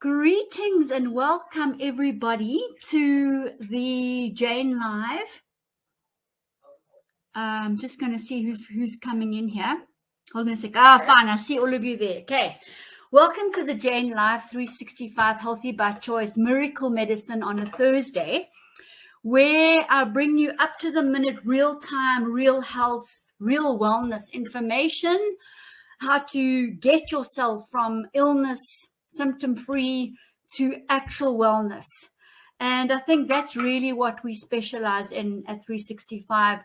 Greetings and welcome everybody to the Jane Live. I'm just going to see who's coming in here. Hold on a sec. Fine. I see all of you there. Okay. Welcome to the Jane Live 365 Healthy by Choice Miracle Medicine on a Thursday, where I bring you up to the minute, real time, real health, real wellness information, how to get yourself from illness, symptom-free to actual wellness. And I think that's really what we specialize in at 365,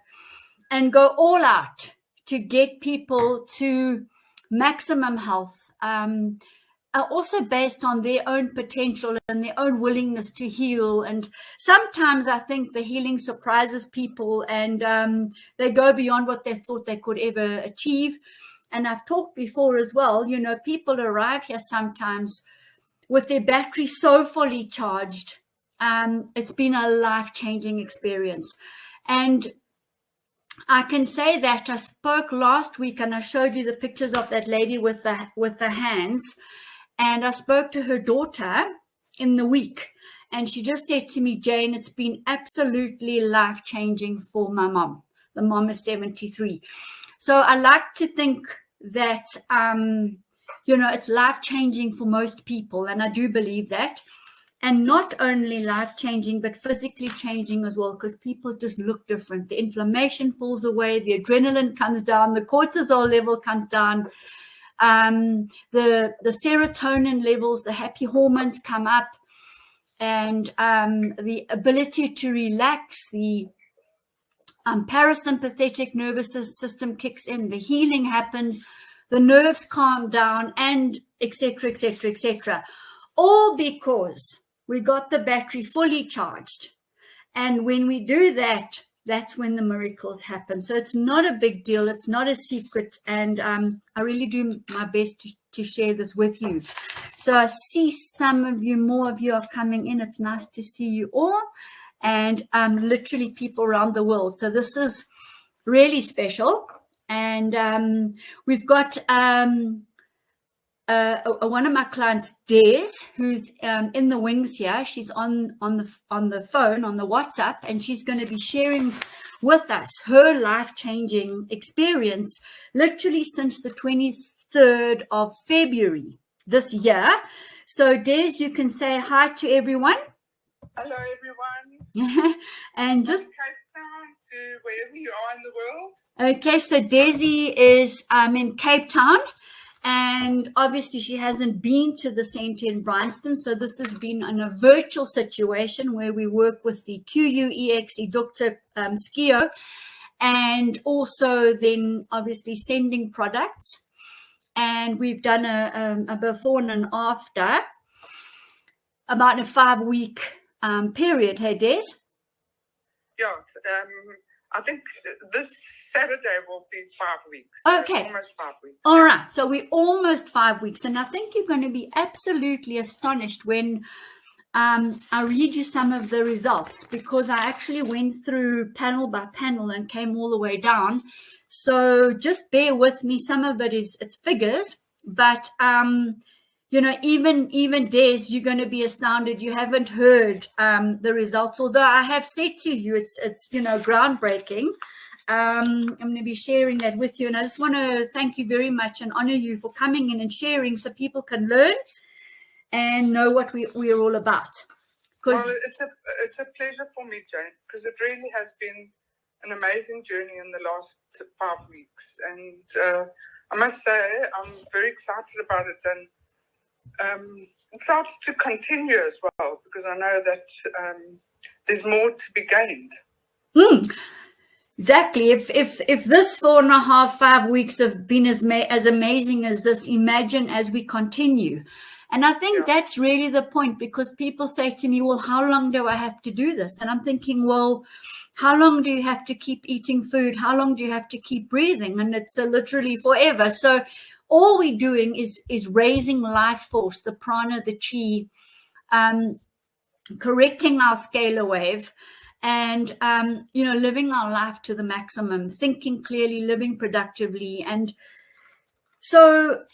and go all out to get people to maximum health, also based on their own potential and their own willingness to heal. And sometimes I think the healing surprises people, and they go beyond what they thought they could ever achieve. And I've talked before as well, you know, people arrive here sometimes with their battery so fully charged. It's been a life-changing experience. And I can say that I spoke last week and I showed you the pictures of that lady with the hands. And I spoke to her daughter in the week. And she just said to me, Jane, it's been absolutely life-changing for my mom. The mom is 73. So I like to think that, you know, it's life-changing for most people. And I do believe that. And not only life-changing, but physically changing as well, because people just look different. The inflammation falls away, the adrenaline comes down, the cortisol level comes down, the serotonin levels, the happy hormones come up, and the ability to relax, the parasympathetic nervous system kicks in, the healing happens, the nerves calm down, and etc., etc., etc. All because we got the battery fully charged. And when we do that, that's when the miracles happen. So it's not a big deal. It's not a secret. And I really do my best to share this with you. So I see some of you, more of you are coming in. It's nice to see you all. And literally people around the world. So this is really special. And we've got one of my clients, Des, who's in the wings here. She's on the phone, on the WhatsApp, and she's going to be sharing with us her life-changing experience literally since the 23rd of February this year. So Des, you can say hi to everyone. Hello, everyone. And just from Cape Town to wherever you are in the world. Okay, so Desi is in Cape Town, and obviously she hasn't been to the center in Bryanston, so this has been in a virtual situation where we work with the QUEX Dr. Skio, and also then obviously sending products. And we've done a before and an after, about a 5-week period. Hey, Des? Yeah, I think this Saturday will be 5 weeks. Okay. Almost 5 weeks. All right. So we're almost 5 weeks. And I think you're going to be absolutely astonished when I read you some of the results, because I actually went through panel by panel and came all the way down. So just bear with me. Some of it it's figures, but you know, even Des, you're going to be astounded. You haven't heard the results, although I have said to you, it's you know, groundbreaking. I'm going to be sharing that with you, and I just want to thank you very much and honor you for coming in and sharing, so people can learn and know what we're all about. Well, it's a pleasure for me, Jane, because it really has been an amazing journey in the last 5 weeks, and I must say I'm very excited about it, and it starts to continue as well, because I know that there's more to be gained. Exactly. If this 4.5, 5 weeks have been as amazing as this, imagine as we continue. And I think that's really the point, because people say to me, well, how long do I have to do this? And I'm thinking, well, how long do you have to keep eating food? How long do you have to keep breathing? And it's literally forever. So all we're doing is raising life force, the prana, the chi, correcting our scalar wave, and you know, living our life to the maximum, thinking clearly, living productively. And so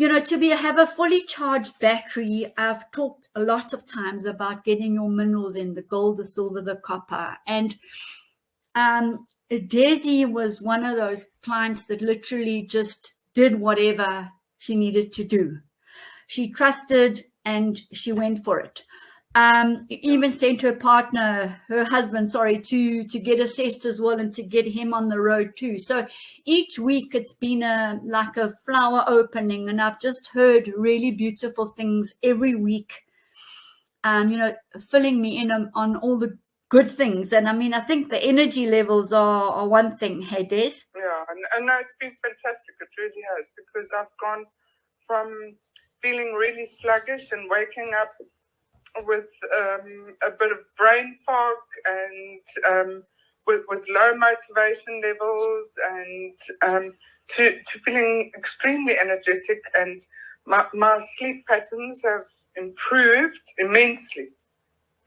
have a fully charged battery, I've talked a lot of times about getting your minerals in, the gold, the silver, the copper. And Desi was one of those clients that literally just did whatever she needed to do. She trusted and she went for it. Even sent her husband, to get assessed as well and to get him on the road too. So each week it's been like a flower opening, and I've just heard really beautiful things every week, filling me in on all the good things. And I think the energy levels are one thing. Hey, Des? Yeah, and no, it's been fantastic. It really has, because I've gone from feeling really sluggish and waking up with a bit of brain fog and with low motivation levels, and to feeling extremely energetic, and my sleep patterns have improved immensely,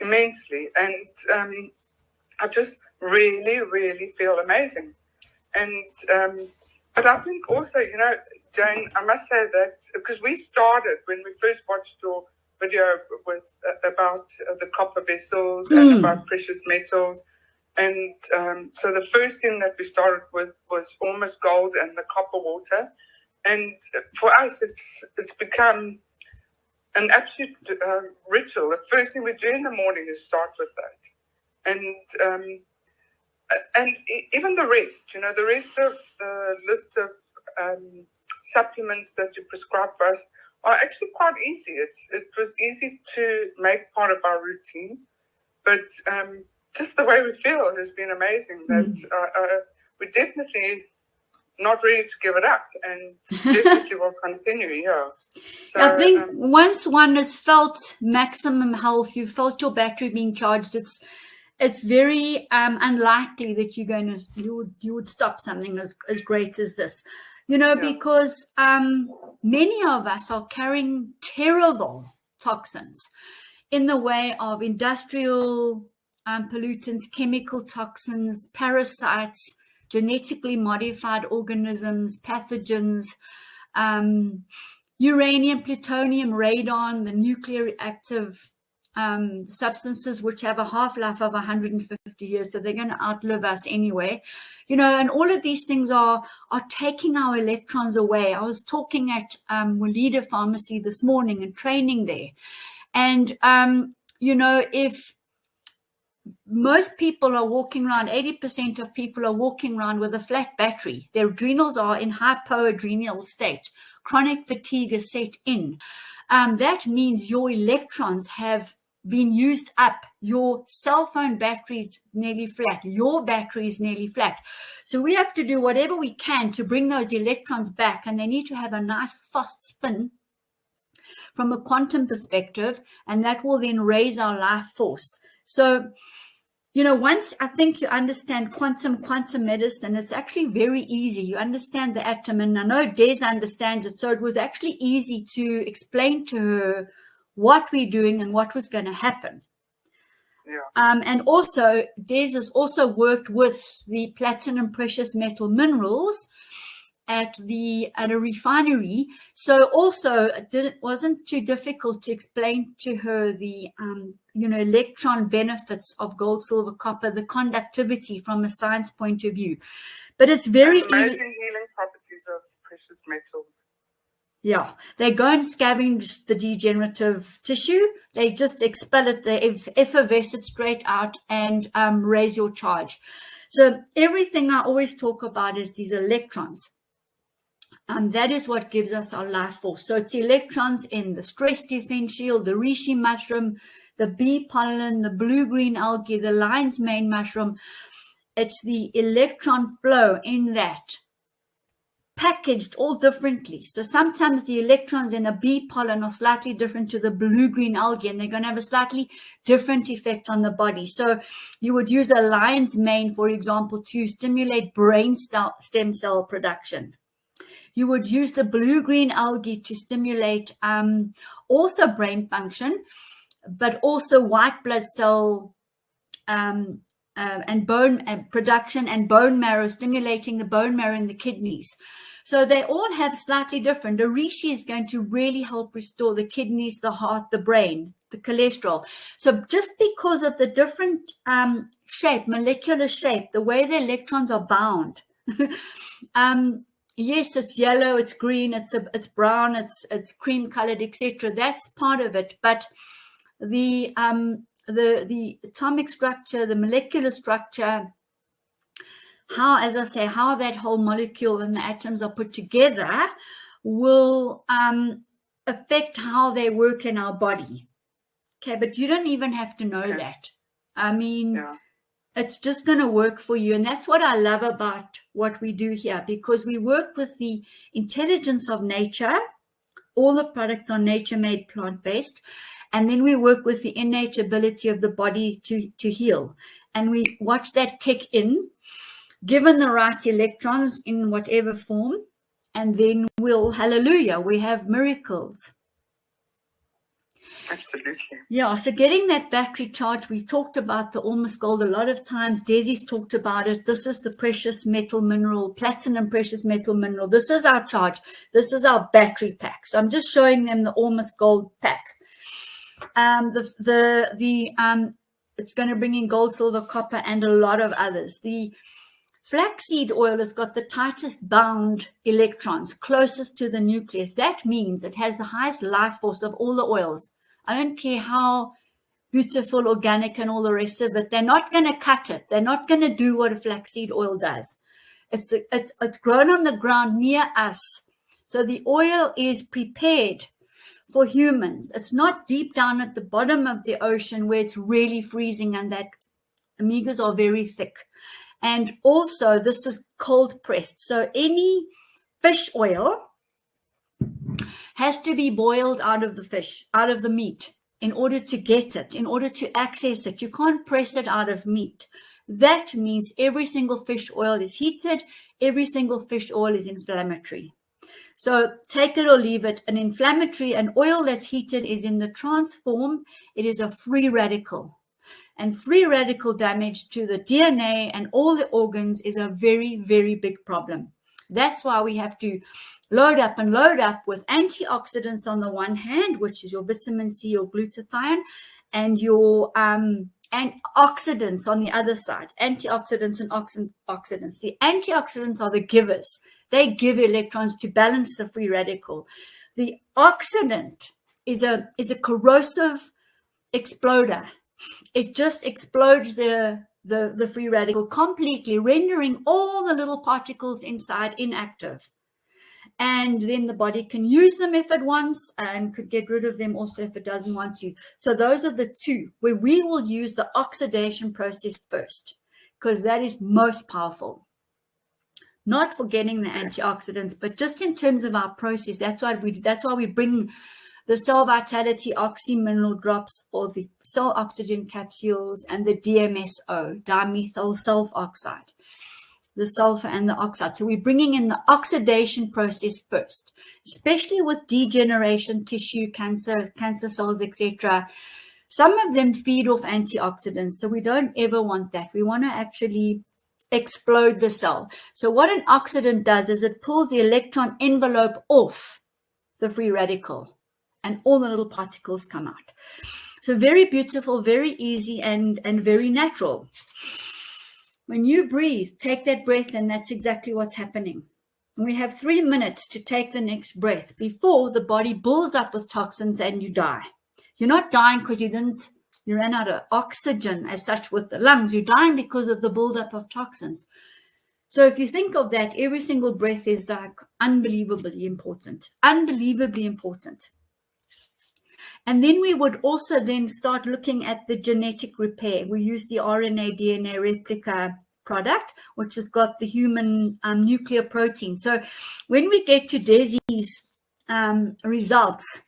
and I just really feel amazing. And but I think also, Jane, I must say that because we started when we first watched your video with about the copper vessels and about precious metals, and so the first thing that we started with was Ormus Gold and the copper water, and for us it's become an absolute ritual. The first thing we do in the morning is start with that, and even the rest, the rest of the list of supplements that you prescribe for us are actually quite easy. It was easy to make part of our routine, but just the way we feel has been amazing. That we're definitely not ready to give it up, and definitely will continue. Yeah. So, I think once one has felt maximum health, you felt your battery being charged, it's very unlikely that you would stop something as great as this, because many of us are carrying terrible toxins in the way of industrial pollutants, chemical toxins, parasites, genetically modified organisms, pathogens, uranium, plutonium, radon, the nuclear active substances, which have a half-life of 150 years, so they're going to outlive us anyway, and all of these things are taking our electrons away. I was talking at Walida Pharmacy this morning and training there, and if most people are walking around, 80% of people are walking around with a flat battery, their adrenals are in hypoadrenal state, chronic fatigue is set in. That means your electrons have been used up. Your cell phone battery is nearly flat. Your battery is nearly flat. So we have to do whatever we can to bring those electrons back, and they need to have a nice fast spin from a quantum perspective, and that will then raise our life force. So, once I think you understand quantum medicine, it's actually very easy. You understand the atom, and I know Des understands it, so it was actually easy to explain to her what we're doing and what was going to happen. Yeah. And also, Des has also worked with the platinum precious metal minerals at a refinery, so also it wasn't too difficult to explain to her the electron benefits of gold, silver, copper, the conductivity from a science point of view. But it's very amazing easy. Healing properties of precious metals. Yeah, they go and scavenge the degenerative tissue. They just expel it, they effervesce it straight out and raise your charge. So everything I always talk about is these electrons. That is what gives us our life force. So it's electrons in the stress differential, the reishi mushroom, the bee pollen, the blue-green algae, the lion's mane mushroom. It's the electron flow in that, packaged all differently. So sometimes the electrons in a bee pollen are slightly different to the blue-green algae, and they're going to have a slightly different effect on the body. So you would use a lion's mane, for example, to stimulate brain stem cell production. You would use the blue-green algae to stimulate also brain function, but also white blood cell and bone production and bone marrow, stimulating the bone marrow in the kidneys. So they all have slightly different. The reishi is going to really help restore the kidneys, the heart, the brain, the cholesterol. So just because of the different shape, molecular shape, the way the electrons are bound, yes, it's yellow, it's green, it's brown, it's cream colored, etc. That's part of it. But the atomic structure, the molecular structure, how, as I say, how that whole molecule and the atoms are put together will affect how they work in our body. Okay, but you don't even have to know that. I mean, it's just going to work for you. And that's what I love about what we do here, because we work with the intelligence of nature. All the products are nature-made, plant-based. And then we work with the innate ability of the body to heal. And we watch that kick in, given the right electrons in whatever form, and then hallelujah, we have miracles. Absolutely. Yeah, so getting that battery charge, we talked about the Ormus Gold a lot of times. Desi's talked about it. This is the precious metal mineral, platinum precious metal mineral. This is our charge. This is our battery pack. So I'm just showing them the Ormus Gold pack. It's going to bring in gold, silver, copper, and a lot of others. The flaxseed oil has got the tightest bound electrons, closest to the nucleus. That means it has the highest life force of all the oils. I don't care how beautiful, organic, and all the rest of it. They're not going to cut it. They're not going to do what a flaxseed oil does. It's grown on the ground near us. So the oil is prepared for humans. It's not deep down at the bottom of the ocean where it's really freezing and that omegas are very thick. And also this is cold pressed. So any fish oil has to be boiled out of the fish, out of the meat, in order to get it, in order to access it. You can't press it out of meat. That means every single fish oil is heated. Every single fish oil is inflammatory. So take it or leave it. An inflammatory, an oil that's heated is in the trans form. It is a free radical. And free radical damage to the DNA and all the organs is a very, very big problem. That's why we have to load up with antioxidants on the one hand, which is your vitamin C, your glutathione, and your oxidants on the other side. Antioxidants and oxidants. The antioxidants are the givers. They give electrons to balance the free radical. The oxidant is a corrosive exploder. It just explodes the free radical completely, rendering all the little particles inside inactive. And then the body can use them if it wants and could get rid of them also if it doesn't want to. So those are the two where we will use the oxidation process first, because that is most powerful. Not forgetting the antioxidants, but just in terms of our process, that's why we bring the cell vitality oxy mineral drops, or the cell oxygen capsules, and the DMSO, dimethyl sulfoxide, the sulfur and the oxide. So we're bringing in the oxidation process first, especially with degeneration, tissue, cancer cells, etc. Some of them feed off antioxidants, so we don't ever want that. We want to actually explode the cell. So what an oxidant does is it pulls the electron envelope off the free radical, and all the little particles come out. So very beautiful, very easy, and very natural. When you breathe, take that breath, and that's exactly what's happening. We have 3 minutes to take the next breath before the body builds up with toxins and you die. You're not dying because you ran out of oxygen as such with the lungs. You're dying because of the buildup of toxins. So if you think of that, every single breath is like unbelievably important, unbelievably important. And then we would also then start looking at the genetic repair. We use the RNA DNA replica product, which has got the human nuclear protein. So when we get to Desi's results,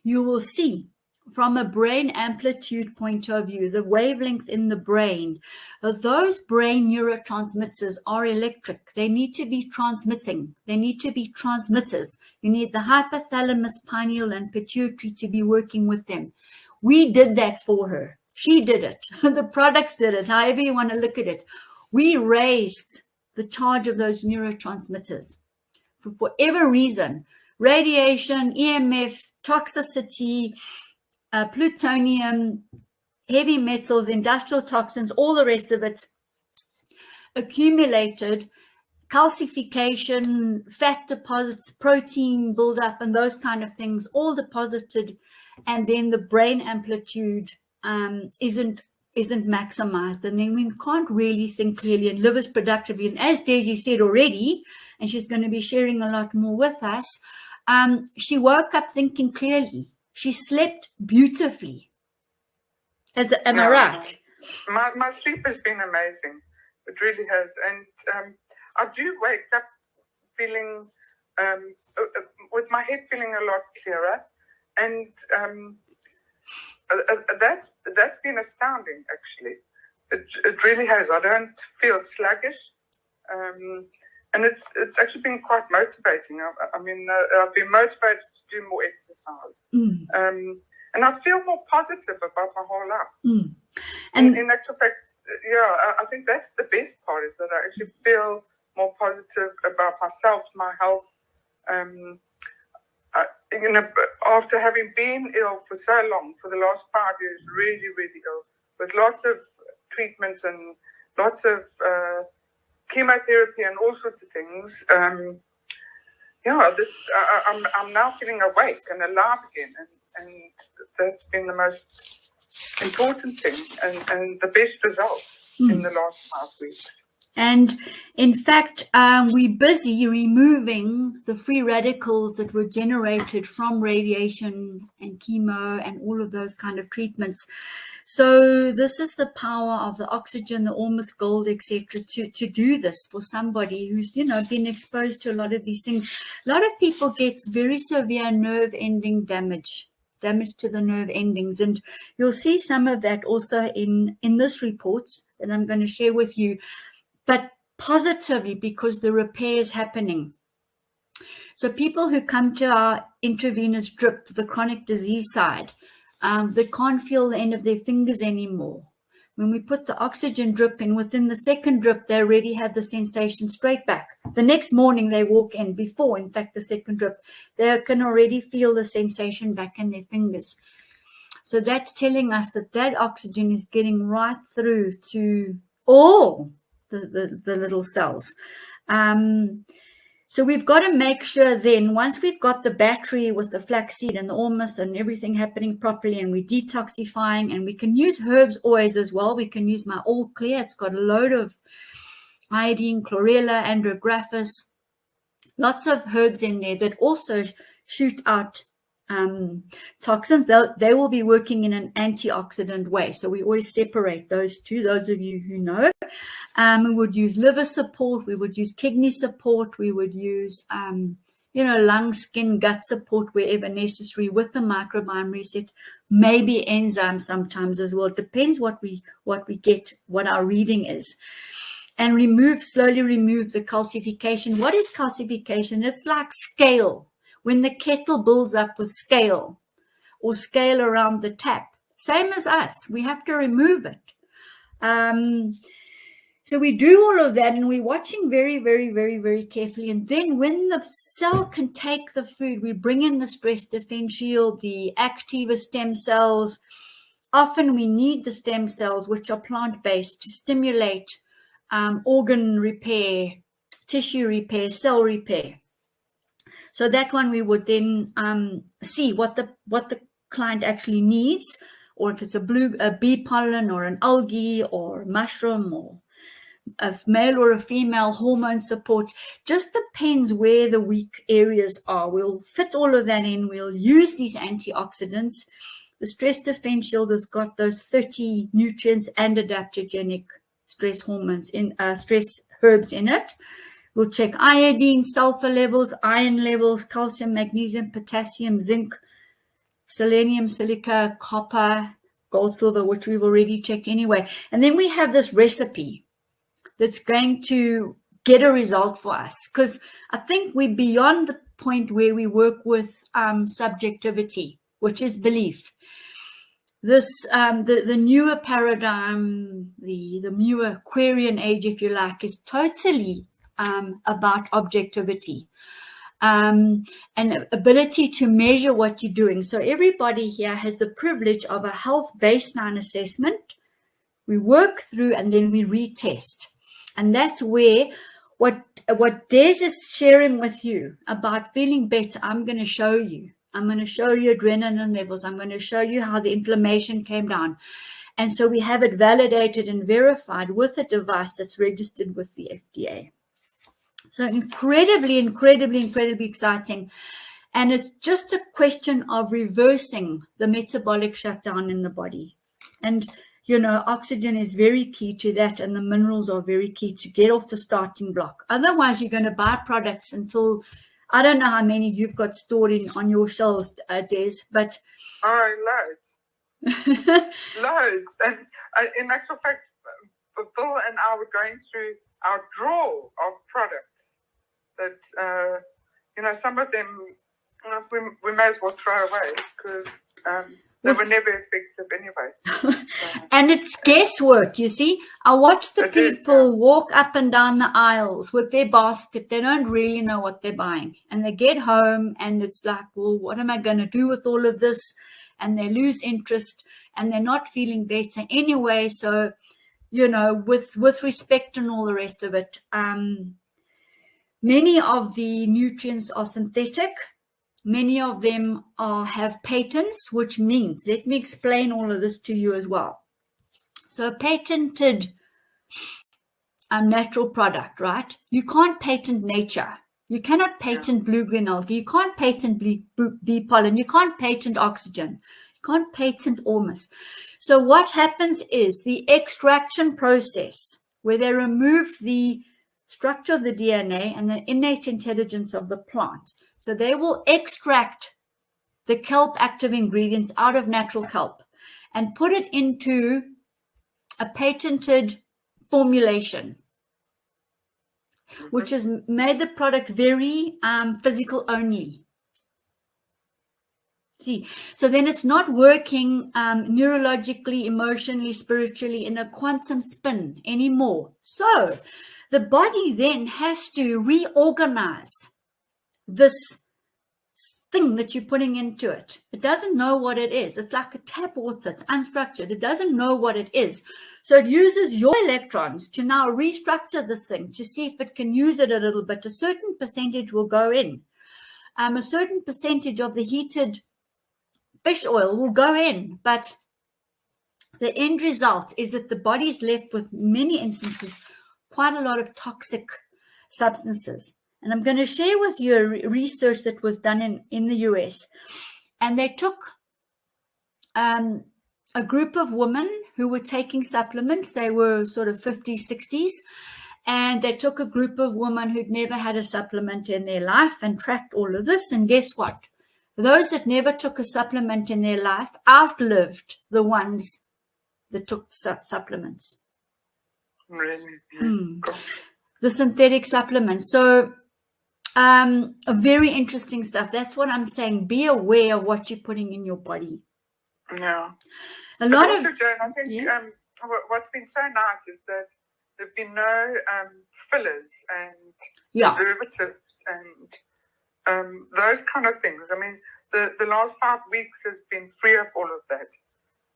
you will see from a brain amplitude point of view, the wavelength in the brain, those brain neurotransmitters are electric. They need to be transmitting. They need to be transmitters. You need the hypothalamus, pineal, and pituitary to be working with them. We did that for her. She did it. The products did it. However you want to look at it. We raised the charge of those neurotransmitters for whatever reason. Radiation, EMF, toxicity, plutonium, heavy metals, industrial toxins, all the rest of it accumulated, calcification, fat deposits, protein buildup, and those kind of things all deposited, and then the brain amplitude isn't maximized, and then we can't really think clearly and live as productively. And as Daisy said already, and she's going to be sharing a lot more with us, she woke up thinking clearly. She slept beautifully. Am I right? My sleep has been amazing. It really has. And I do wake up feeling, with my head feeling a lot clearer. And that's been astounding, actually. It really has. I don't feel sluggish. And it's actually been quite motivating. I mean, I've been motivated to do more exercise. And I feel more positive about my whole life. And in actual fact, yeah, I think that's the best part, is that I actually feel more positive about myself, my health. You know, after having been ill for so long, for the last 5 years, really, really ill, with lots of treatments and lots of chemotherapy and all sorts of things. Yeah, I'm now feeling awake and alive again, and that's been the most important thing and the best result in the last 5 weeks. And in fact, we're busy removing the free radicals that were generated from radiation and chemo and all of those kind of treatments. So this is the power of the oxygen, the Ormus Gold, etc., to do this for somebody who's, you know, been exposed to a lot of these things. A lot of people get very severe nerve ending damage to the nerve endings, and you'll see some of that also in this report that I'm going to share with you, but positively, because the repair is happening. So people who come to our intravenous drip, the chronic disease side, they can't feel the end of their fingers anymore. When we put the oxygen drip in, within the second drip, they already have the sensation straight back. The next morning they walk in, before, in fact, the second drip, they can already feel the sensation back in their fingers. So that's telling us that that oxygen is getting right through to all the little cells. So we've got to make sure then, once we've got the battery with the flaxseed and the ormus and everything happening properly, and we're detoxifying, and we can use herbs always as well. We can use my All Clear. It's got a load of iodine, chlorella, andrographis, lots of herbs in there that also shoot out toxins. They will be working in an antioxidant way. So we always separate those two, those of you who know. We would use liver support, we would use kidney support, we would use, lung, skin, gut support wherever necessary with the microbiome reset, maybe enzymes sometimes as well. It depends what we get, what our reading is. And slowly remove the calcification. What is calcification? It's like scale. When the kettle builds up with scale, or scale around the tap, same as us, we have to remove it. So we do all of that, and we're watching very, very, very, very carefully. And then when the cell can take the food, we bring in the stress defense shield, the activa stem cells. Often we need the stem cells, which are plant-based, to stimulate organ repair, tissue repair, cell repair. So that one we would then see what the client actually needs, or if it's a bee pollen or an algae or mushroom or a male or a female hormone support. Just depends where the weak areas are. We'll fit all of that in. We'll use these antioxidants. The stress defense shield has got those 30 nutrients and adaptogenic stress hormones in stress herbs in it. We'll check iodine, sulfur levels, iron levels, calcium, magnesium, potassium, zinc, selenium, silica, copper, gold, silver, which we've already checked anyway. And then we have this recipe that's going to get a result for us, because I think we're beyond the point where we work with subjectivity, which is belief. this the newer paradigm, the newer Aquarian age, if you like, is totally about objectivity. And ability to measure what you're doing. So everybody here has the privilege of a health baseline assessment. We work through and then we retest. And that's where what Des is sharing with you about feeling better, I'm going to show you. I'm going to show you adrenaline levels. I'm going to show you how the inflammation came down. And so we have it validated and verified with a device that's registered with the FDA. So incredibly, incredibly, incredibly exciting. And it's just a question of reversing the metabolic shutdown in the body. And, you know, oxygen is very key to that, and the minerals are very key to get off the starting block. Otherwise, you're going to buy products until, I don't know how many you've got stored on your shelves, Des, but... Oh, loads. Loads. And in actual fact, Bill and I were going through our drawer of products that, you know, some of them we may as well throw away because they were never effective anyway. And it's guesswork, you see. I watch the people walk up and down the aisles with their basket. They don't really know what they're buying. And they get home and it's like, well, what am I going to do with all of this? And they lose interest and they're not feeling better anyway. So, you know, with respect and all the rest of it, many of the nutrients are synthetic. Many of them have patents, which means, let me explain all of this to you as well. So a patented natural product, right? You can't patent nature. You cannot patent blue-green algae. You can't patent bee pollen. You can't patent oxygen. You can't patent Ormus. So what happens is the extraction process, where they remove the structure of the DNA and the innate intelligence of the plant. So they will extract the kelp active ingredients out of natural kelp and put it into a patented formulation, which has made the product very physical only. See, so then it's not working neurologically, emotionally, spiritually in a quantum spin anymore. So the body then has to reorganize this thing that you're putting into it. It doesn't know what it is. It's like a tap water. It's unstructured. It doesn't know what it is. So it uses your electrons to now restructure this thing to see if it can use it a little bit. A certain percentage will go in. A certain percentage of the heated fish oil will go in. But the end result is that the body is left with, many instances, quite a lot of toxic substances. And I'm going to share with you a research that was done in the US. And they took a group of women who were taking supplements. They were sort of 50s, 60s. And they took a group of women who'd never had a supplement in their life and tracked all of this. And guess what? Those that never took a supplement in their life outlived the ones that took supplements. Really? The synthetic supplements. So very interesting stuff. That's what I'm saying. Be aware of what you're putting in your body. Yeah. A lot also, of Jane, I think what's been so nice is that there've been no fillers and preservatives and those kind of things. I mean, the last 5 weeks has been free of all of that,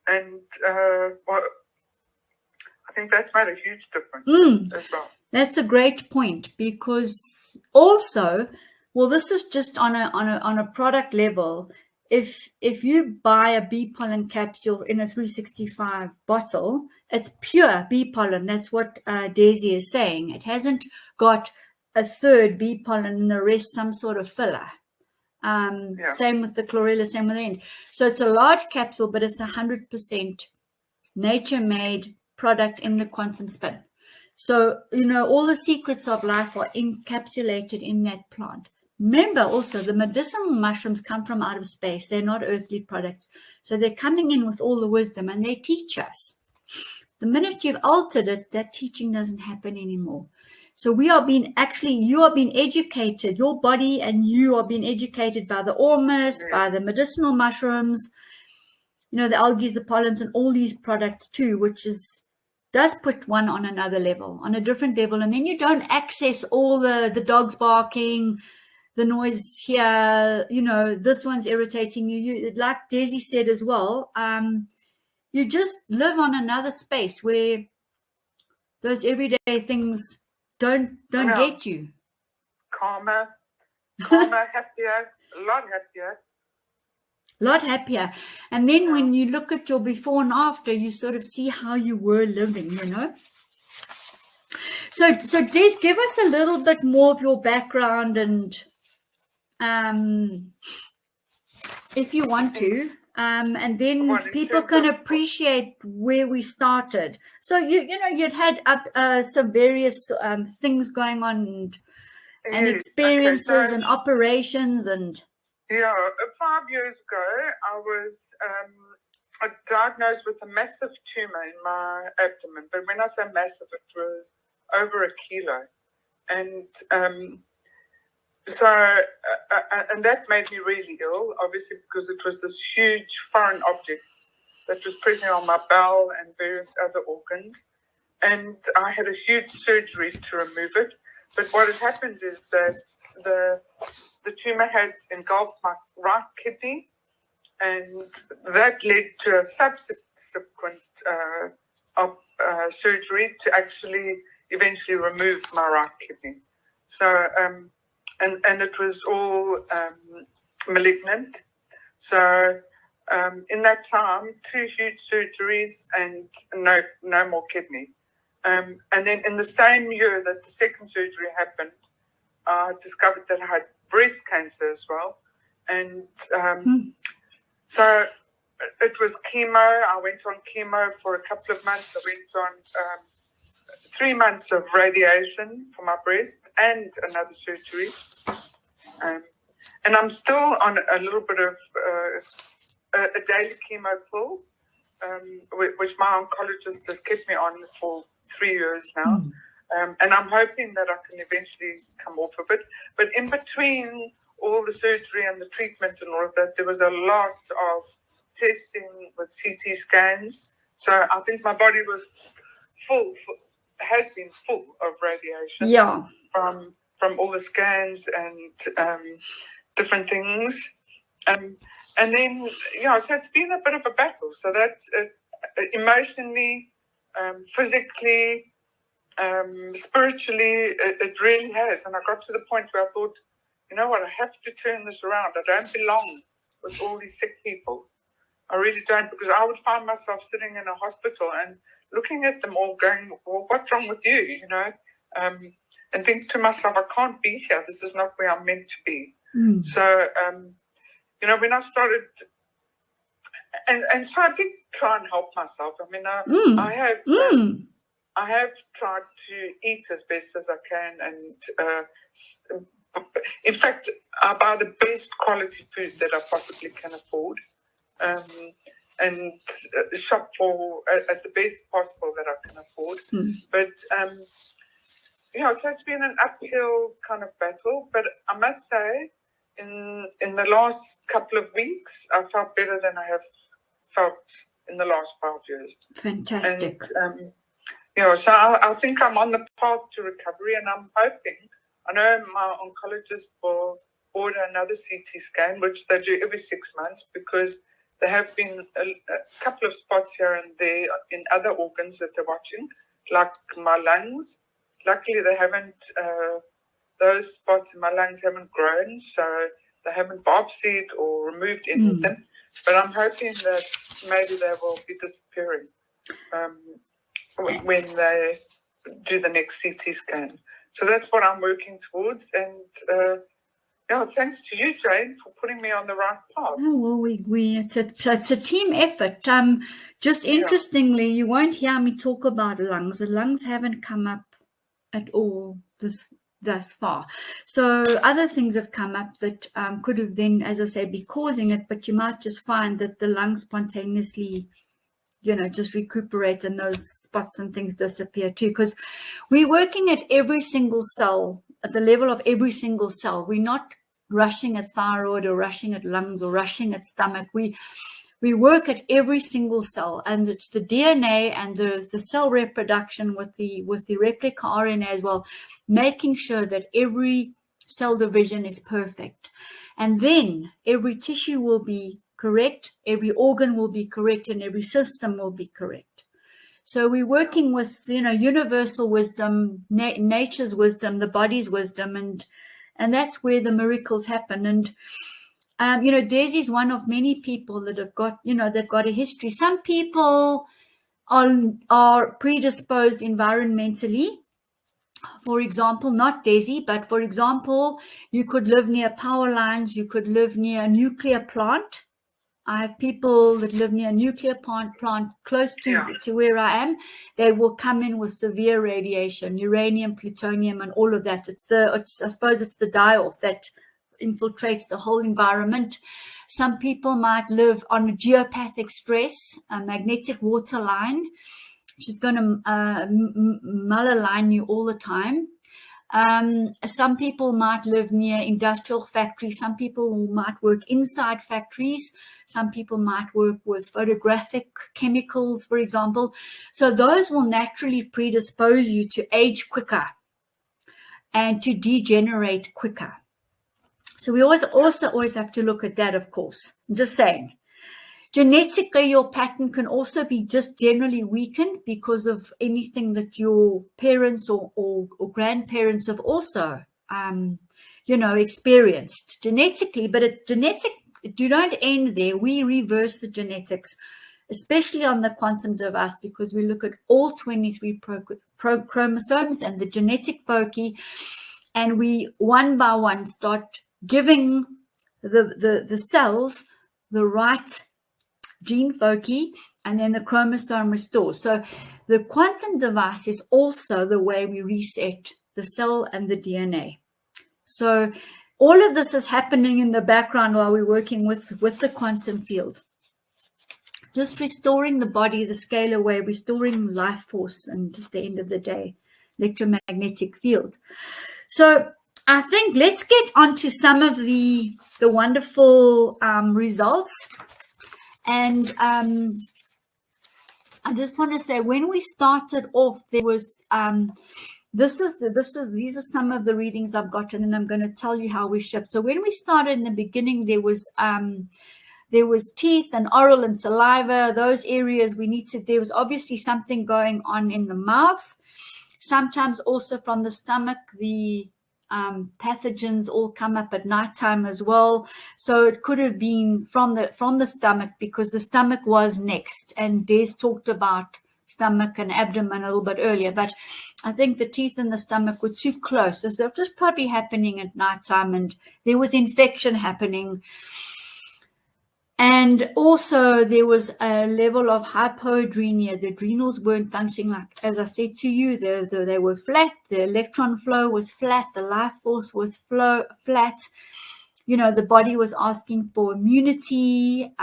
and I think that's made a huge difference as well. That's a great point, because also, well, this is just on a product level. If you buy a bee pollen capsule in a 365 bottle, it's pure bee pollen. That's what Daisy is saying. It hasn't got a third bee pollen and the rest some sort of filler. Same with the chlorella, same with the end. So it's a large capsule, but it's 100% nature-made product in the quantum spin. So, you know, all the secrets of life are encapsulated in that plant. Remember also, the medicinal mushrooms come from out of space. They're not earthly products. So they're coming in with all the wisdom, and they teach us. The minute you've altered it, that teaching doesn't happen anymore. So you are being educated. Your body and you are being educated by the Ormus, by the medicinal mushrooms. you know, the algae, the pollens, and all these products too, which does put one on another level, on a different level. And then you don't access all the dogs barking, the noise here, you know, this one's irritating you. Like Desi said as well, you just live on another space where those everyday things don't get you. Calmer, happier, a lot happier. Lot happier. And then when you look at your before and after, you sort of see how you were living, you know. So Des, give us a little bit more of your background, and if you want to, and then people can appreciate where we started. So you know, you'd had some various things going on, and experiences and operations, and yeah, 5 years ago I was diagnosed with a massive tumor in my abdomen. But when I say massive, it was over 1 kilo, and and that made me really ill, obviously, because it was this huge foreign object that was pressing on my bowel and various other organs, and I had a huge surgery to remove it. But what had happened is that the tumor had engulfed my right kidney, and that led to a subsequent surgery to actually eventually remove my right kidney. So, and it was all malignant. So, in that time, 2 huge surgeries and no more kidney. And then in the same year that the second surgery happened, I discovered that I had breast cancer as well. And so it was chemo. I went on chemo for a couple of months. I went on 3 months of radiation for my breast and another surgery. And I'm still on a little bit of a daily chemo pill, which my oncologist has kept me on for 3 years now. And I'm hoping that I can eventually come off of it. But in between all the surgery and the treatment and all of that, there was a lot of testing with CT scans. So I think my body was has been full of radiation. Yeah. From all the scans and different things. And then, so it's been a bit of a battle. So that's emotionally, physically, spiritually, it really has. And I got to the point where I thought, you know what, I have to turn this around. I don't belong with all these sick people. I really don't, because I would find myself sitting in a hospital and looking at them all going, well, what's wrong with you, you know? And think to myself, I can't be here. This is not where I'm meant to be. So, when I started, and so I did try and help myself. I mean, I have tried to eat as best as I can, and in fact, I buy the best quality food that I possibly can afford, and shop for at the best possible that I can afford. But so it's been an uphill kind of battle. But I must say, in the last couple of weeks, I felt better than I have felt in the last 5 years. Fantastic. And, so I think I'm on the path to recovery, and I'm hoping, I know my oncologist will order another CT scan, which they do every 6 months, because there have been a couple of spots here and there in other organs that they're watching, like my lungs. Luckily, they haven't, those spots in my lungs haven't grown, so they haven't biopsied or removed any of them. But I'm hoping that maybe they will be disappearing when they do the next CT scan. So that's what I'm working towards. And thanks to you, Jane, for putting me on the right path. Oh, well, it's a team effort. Just interestingly, you won't hear me talk about lungs. The lungs haven't come up at all thus far. So other things have come up that could have then, as I say, be causing it, but you might just find that the lungs spontaneously, just recuperate and those spots and things disappear too, because we're working at every single cell, at the level of every single cell. We're not rushing at thyroid or rushing at lungs or rushing at stomach. We're we work at every single cell, and it's the DNA and the cell reproduction with the replica RNA as well, making sure that every cell division is perfect. And then every tissue will be correct, every organ will be correct, and every system will be correct. So we're working with, universal wisdom, nature's wisdom, the body's wisdom, and that's where the miracles happen. And Desi's one of many people that have got, they've got a history. Some people are predisposed environmentally. For example, not Desi, but for example, you could live near power lines, you could live near a nuclear plant. I have people that live near a nuclear plant close to where I am. They will come in with severe radiation, uranium, plutonium, and all of that. I suppose it's the die-off that infiltrates the whole environment. Some people might live on a geopathic stress, a magnetic water line, which is going to malalign you all the time. Some people might live near industrial factories. Some people might work inside factories. Some people might work with photographic chemicals, for example. So those will naturally predispose you to age quicker and to degenerate quicker. So we always have to look at that, of course. I'm just saying. Genetically, your pattern can also be just generally weakened because of anything that your parents or grandparents have also, experienced genetically. But you don't end there. We reverse the genetics, especially on the quantum device, because we look at all 23 chromosomes and the genetic foci, and we one by one start giving the cells the right gene foci, and then the chromosome restores. So the quantum device is also the way we reset the cell and the DNA. So all of this is happening in the background while we're working with the quantum field. Just restoring the body, the scalar wave, restoring life force, and at the end of the day, electromagnetic field. So I think let's get onto some of the wonderful results. And I just want to say, when we started off, there was these are some of the readings I've got, and then I'm going to tell you how we shift. So when we started in the beginning, there was teeth and oral and saliva, those areas there was obviously something going on in the mouth. Sometimes also from the stomach, the pathogens all come up at nighttime as well. So it could have been from the stomach, because the stomach was next, and Des talked about stomach and abdomen a little bit earlier, but I think the teeth and the stomach were too close, so they're just probably happening at nighttime, and there was infection happening. And also there was a level of hypoadrenia. The adrenals weren't functioning, like, as I said to you, they were flat. The electron flow was flat. The life force was flat. The body was asking for immunity.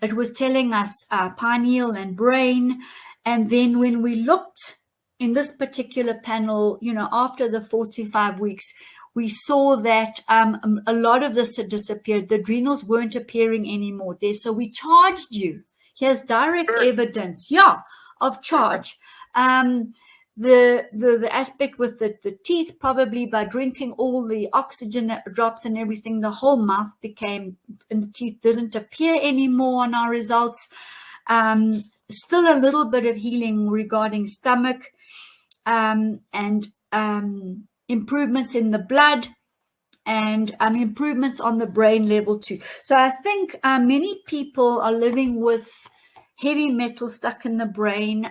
It was telling us pineal and brain. And then when we looked in this particular panel, after the 4 to 5 weeks, we saw that a lot of this had disappeared. The adrenals weren't appearing anymore there. So we charged you. Here's direct evidence, of charge. The aspect with the teeth, probably by drinking all the oxygen drops and everything, the whole mouth became, and the teeth didn't appear anymore on our results. Still a little bit of healing regarding stomach, and improvements in the blood, and improvements on the brain level too. So I think many people are living with heavy metal stuck in the brain,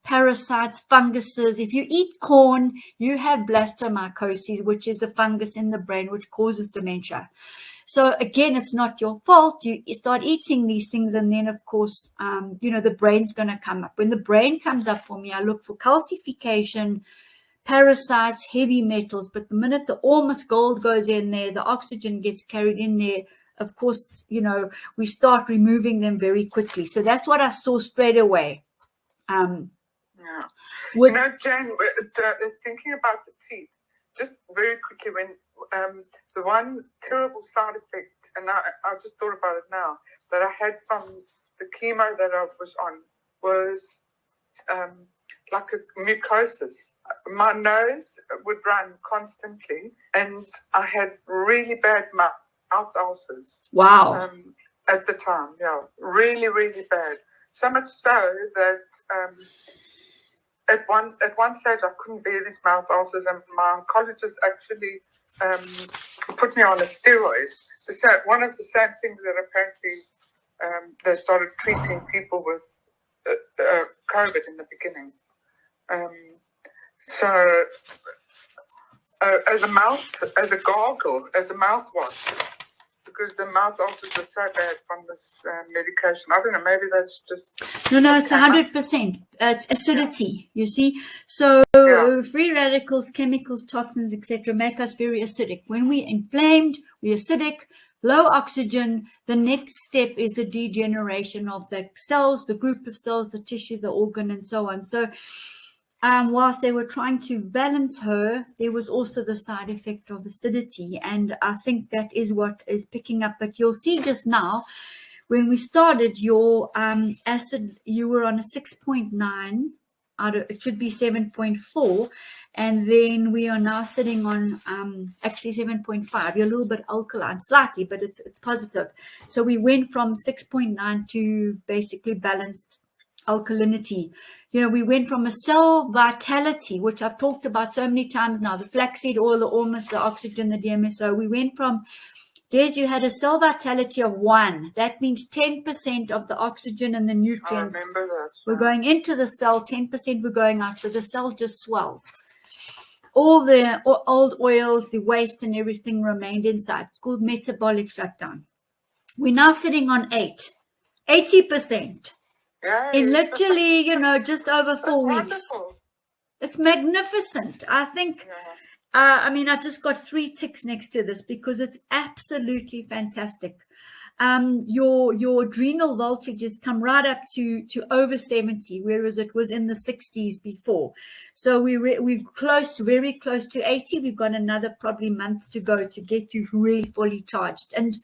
parasites, funguses. If you eat corn, you have blastomycosis, which is a fungus in the brain which causes dementia. So again, it's not your fault. You start eating these things, and then of course, the brain's going to come up. When the brain comes up for me, I look for calcification, parasites, heavy metals. But the minute the Ormus Gold goes in there, the oxygen gets carried in there, of course, we start removing them very quickly. So that's what I saw straight away. Jane, thinking about the teeth, just very quickly, when the one terrible side effect, and I just thought about it now, that I had from the chemo that I was on was like a mucosis. My nose would run constantly, and I had really bad mouth ulcers. Wow. At the time, yeah, really, really bad. So much so that at one stage I couldn't bear these mouth ulcers, and my oncologist actually put me on a steroid. One of the sad things that apparently they started treating people with COVID in the beginning. So as a gargle, as a mouthwash, because the mouth ulcers are so bad from this medication. I don't know, maybe that's just... No, it's 100%. It's acidity, you see. So free radicals, chemicals, toxins, etc. make us very acidic. When we're inflamed, we're acidic, low oxygen. The next step is the degeneration of the cells, the group of cells, the tissue, the organ, and so on. So whilst they were trying to balance her, there was also the side effect of acidity. And I think that is what is picking up. But you'll see just now, when we started, your acid, you were on a 6.9 out of, it should be 7.4. And then we are now sitting on actually 7.5. You're a little bit alkaline, slightly, but it's positive. So we went from 6.9 to basically balanced alkalinity. You know, we went from a cell vitality, which I've talked about so many times now, the flaxseed oil, the Ormus, the oxygen, the DMSO. We went from, Des, you had a cell vitality of 1. That means 10% of the oxygen and the nutrients were going into the cell, 10% were going out. So the cell just swells. All the old oils, the waste and everything remained inside. It's called metabolic shutdown. We're now sitting on 80%. In literally, you know, just over 4 weeks. Wonderful. It's magnificent. I think, I mean, I've just got 3 ticks next to this because it's absolutely fantastic. Your adrenal voltages come right up to over 70, whereas it was in the 60s before. So we're very close to 80. We've got another probably month to go to get you really fully charged. And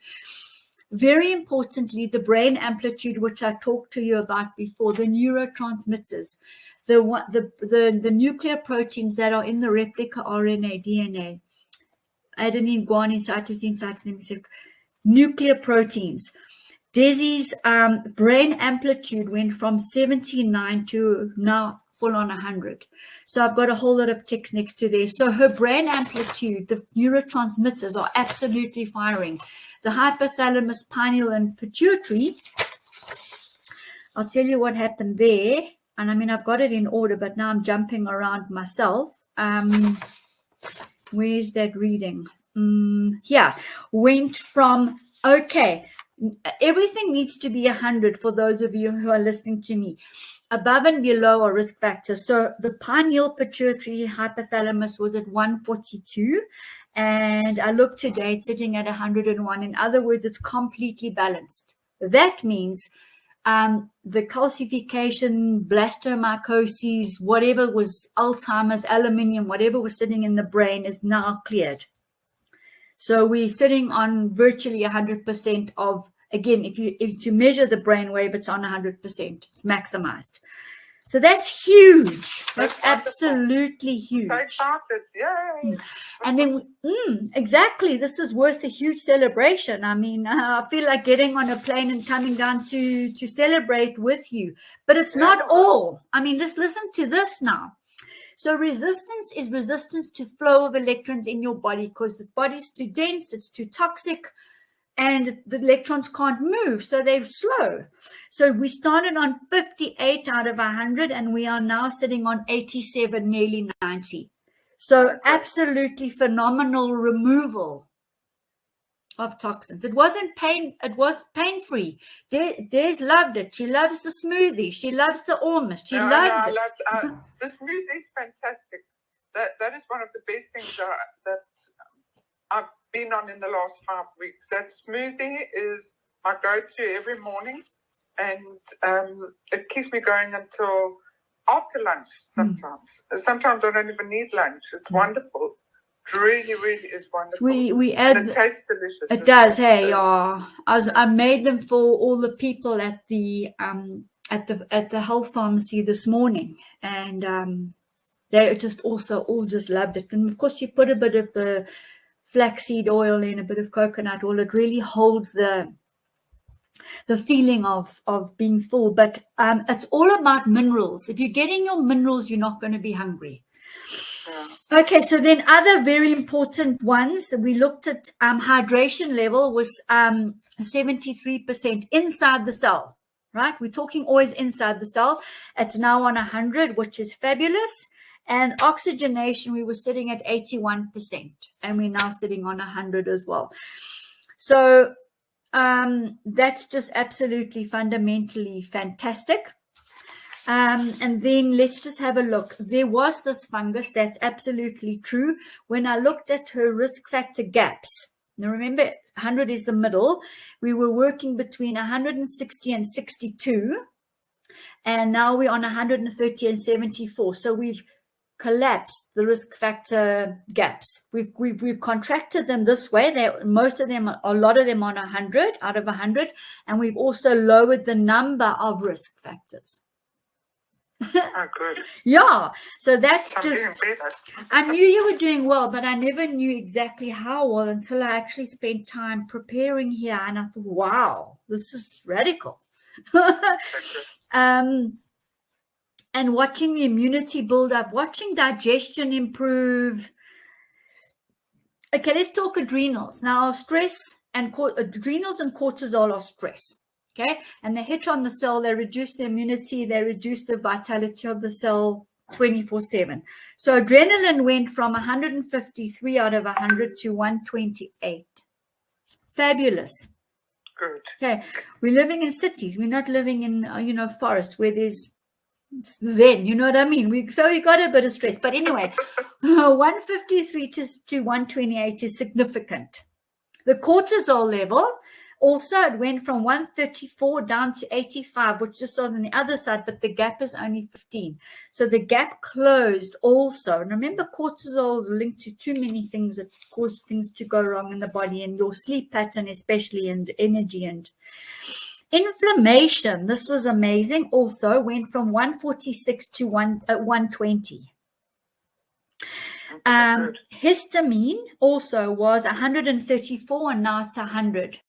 very importantly, the brain amplitude, which I talked to you about before, the neurotransmitters, the nuclear proteins that are in the replica RNA, DNA, adenine, guanine, cytosine, thymine, nuclear proteins. Desi's brain amplitude went from 79 to now full on 100. So I've got a whole lot of ticks next to there. So her brain amplitude, the neurotransmitters are absolutely firing. The hypothalamus, pineal, and pituitary. I'll tell you what happened there. And I mean, I've got it in order, but now I'm jumping around myself. Where's that reading? Here. Went from, okay, everything needs to be 100 for those of you who are listening to me. Above and below are risk factors. So the pineal, pituitary, hypothalamus was at 142. And I look today, it's sitting at 101. In other words, it's completely balanced. That means the calcification, blastomycosis, whatever was Alzheimer's, aluminium, whatever was sitting in the brain is now cleared. So we're sitting on virtually 100% of, again, if you measure the brain wave, it's on 100%. It's maximized. So that's huge. That's absolutely huge. So excited, yay! And then, exactly, this is worth a huge celebration. I mean, I feel like getting on a plane and coming down to celebrate with you. But it's not all. I mean, just listen to this now. So resistance is resistance to flow of electrons in your body because the body's too dense, it's too toxic, and the electrons can't move, so they're slow. So we started on 58 out of 100, and we are now sitting on 87, nearly 90. So absolutely phenomenal removal of toxins. It wasn't pain. It was pain-free. Des loved it. She loves the smoothie. She loves the Ormus. She loves it. The smoothie is fantastic. That is one of the best things that I've been on in the last 5 weeks. That smoothie is my go-to every morning, and it keeps me going until after lunch sometimes. Sometimes I don't even need lunch. It's wonderful. It really, really is wonderful. We add. And it tastes delicious. It does. Hey, yeah. I made them for all the people at the health pharmacy this morning, and they just also all just loved it. And of course, you put a bit of the flaxseed oil in, a bit of coconut oil. It really holds the feeling of being full. But it's all about minerals. If you're getting your minerals, you're not going to be hungry. Yeah. Okay, so then other very important ones that we looked at, hydration level was 73% inside the cell, right? We're talking always inside the cell. It's now on 100, which is fabulous. And oxygenation, we were sitting at 81%, and we're now sitting on 100 as well. So that's just absolutely fundamentally fantastic. And then let's just have a look. There was this fungus, that's absolutely true. When I looked at her risk factor gaps, now remember 100 is the middle, we were working between 160 and 62, and now we're on 130 and 74. So we've collapsed the risk factor gaps. We've contracted them this way. Most of them, a lot of them on 100 out of 100, and we've also lowered the number of risk factors. Oh, good. Yeah, so that's just, I knew you were doing well, but I never knew exactly how well until I actually spent time preparing here, and I thought, wow, this is radical. And watching the immunity build up, watching digestion improve. Okay, let's talk adrenals. Now, stress and adrenals and cortisol are stress. Okay, and they hit on the cell, they reduce the immunity, they reduce the vitality of the cell 24/7. So adrenaline went from 153 out of 100 to 128. Fabulous. Good. Okay, we're living in cities. We're not living in forests where there's zen. You know what I mean? So we got a bit of stress. But anyway, 153 to 128 is significant. The cortisol level. Also, it went from 134 down to 85, which just was on the other side, but the gap is only 15. So the gap closed also. And remember, cortisol is linked to too many things that cause things to go wrong in the body, and your sleep pattern especially, and energy and inflammation. This was amazing. Also went from 146 to 120. Histamine also was 134, and now it's 100.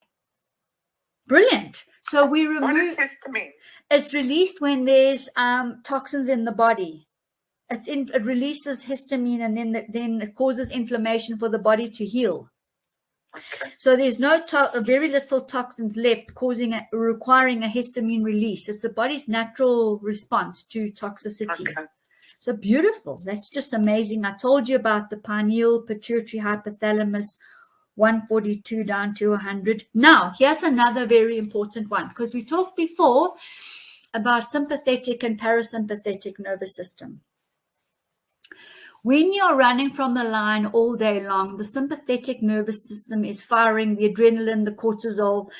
Brilliant. So we remove. What is histamine? It's released when there's toxins in the body. It releases histamine, and then it causes inflammation for the body to heal. Okay. So there's very little toxins left, requiring a histamine release. It's the body's natural response to toxicity. Okay. So beautiful. That's just amazing. I told you about the pineal, pituitary, hypothalamus. 142 down to 100. Now, here's another very important one, because we talked before about sympathetic and parasympathetic nervous system. When you're running from the line all day long, the sympathetic nervous system is firing the adrenaline, the cortisol.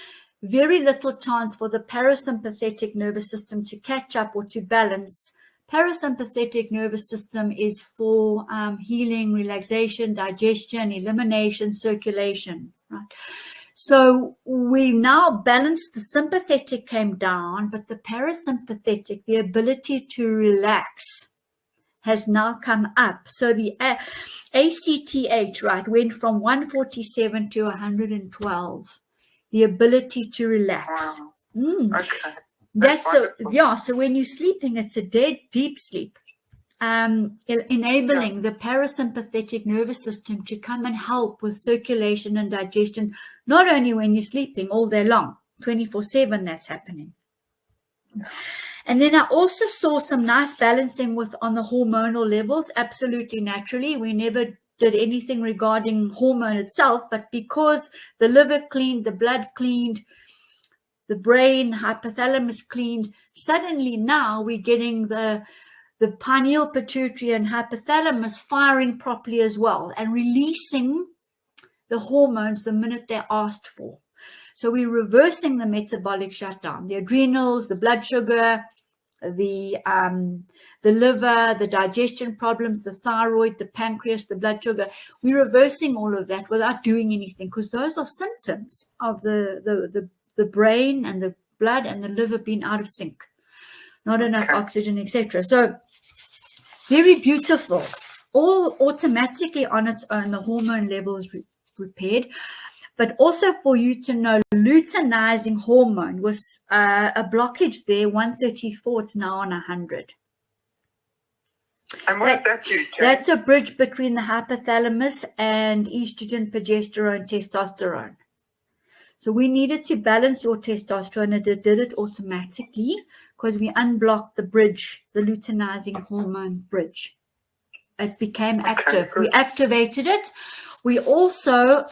Very little chance for the parasympathetic nervous system to catch up or to balance. Parasympathetic nervous system is for healing, relaxation, digestion, elimination, circulation, right? So we now balanced. The sympathetic came down, but the parasympathetic, the ability to relax, has now come up. So the ACTH, right, went from 147 to 112. The ability to relax. Wow. Okay. That's so, yeah. So when you're sleeping, it's a deep sleep, enabling the parasympathetic nervous system to come and help with circulation and digestion. Not only when you're sleeping all day long, 24/7, that's happening. And then I also saw some nice balancing on the hormonal levels, absolutely naturally. We never did anything regarding hormone itself, but because the liver cleaned, the blood cleaned, the brain, hypothalamus cleaned, suddenly now we're getting the pineal, pituitary, and hypothalamus firing properly as well, and releasing the hormones the minute they're asked for. So we're reversing the metabolic shutdown, the adrenals, the blood sugar, the liver, the digestion problems, the thyroid, the pancreas, the blood sugar. We're reversing all of that without doing anything, because those are symptoms of the brain and the blood and the liver being out of sync, not enough oxygen, etc. So very beautiful. All automatically on its own, the hormone level is repaired. But also for you to know, luteinizing hormone was a blockage there, 134, it's now on 100. And what does that do, Jane? That's a bridge between the hypothalamus and estrogen, progesterone, testosterone. So we needed to balance your testosterone, and it did it automatically because we unblocked the bridge, the luteinizing hormone bridge. It became active. We activated it. We also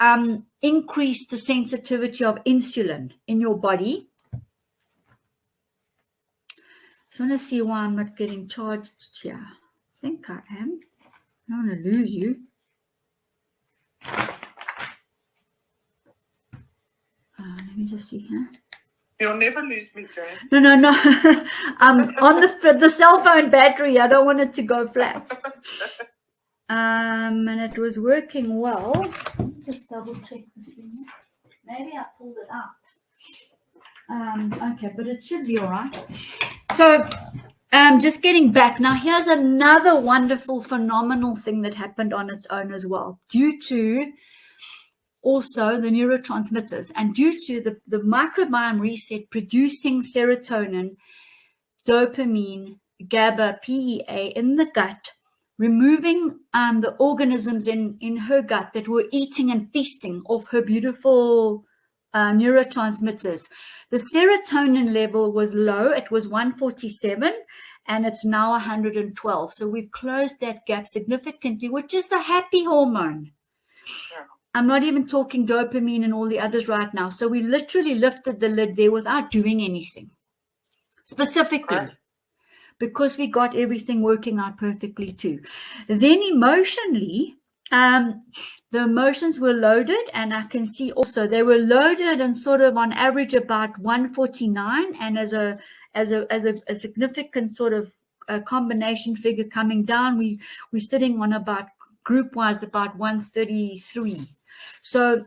increased the sensitivity of insulin in your body. So I want to see why I'm not getting charged here. I think I am. I don't want to lose you. Let me just see here. You'll never lose me, Jane. No. On the cell phone battery, I don't want it to go flat. And it was working well. Let me just double check this thing. Maybe I pulled it out. Okay, but it should be all right. So just getting back. Now, here's another wonderful, phenomenal thing that happened on its own as well, due to also the neurotransmitters and due to the microbiome reset producing serotonin, dopamine, GABA, PEA in the gut, removing the organisms in her gut that were eating and feasting off her beautiful neurotransmitters. The serotonin level was low. It was 147 and it's now 112. So we've closed that gap significantly, which is the happy hormone. Yeah. I'm not even talking dopamine and all the others right now. So we literally lifted the lid there without doing anything specifically. Right. Because we got everything working out perfectly too. Then emotionally, the emotions were loaded, and I can see also they were loaded and sort of on average about 149, and as a significant sort of combination figure coming down, we're sitting on about group-wise about 133. So